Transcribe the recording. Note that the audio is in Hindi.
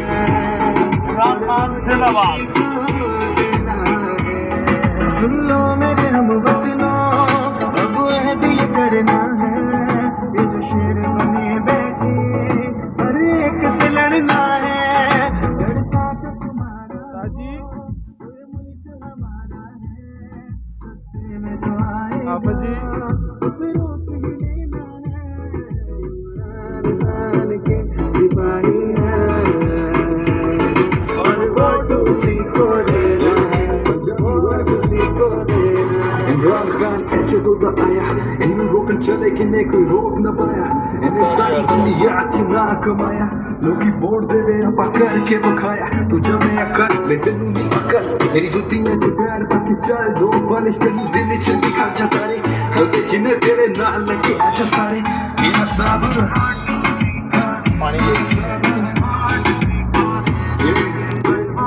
इमरान खान जिंदाबाद। सुन लो मेरे हम वतनों, अब अहद ये करना है, ये जो शेर बने बैठे हर एक से लड़ना है। घर साथ तुम्हारा जी ये मुल्क हमारा है, रस्ते में जो आए आप जी उसे रोक ही लेना है। इमरान खान के सिपाही हैं और वोट उसी को देना है, वोट उसी को देना है। इमरान खान एचो da आया, इन्हें रोकन चले कि नहीं कोई रोक न पाया, इन्हें सारी दुनिया ना कमाया, लोग की वोट दे वे अपा करके बखाया, तू जमे अकल ले तेनू नहीं अकल, मेरी जुतियां ते पैर बाकी चल दो बालिश तेनू दिल च दिखा जाता रे, होते जिन्हें तेरे नाल लगे आजा सारे, ये साबर पानी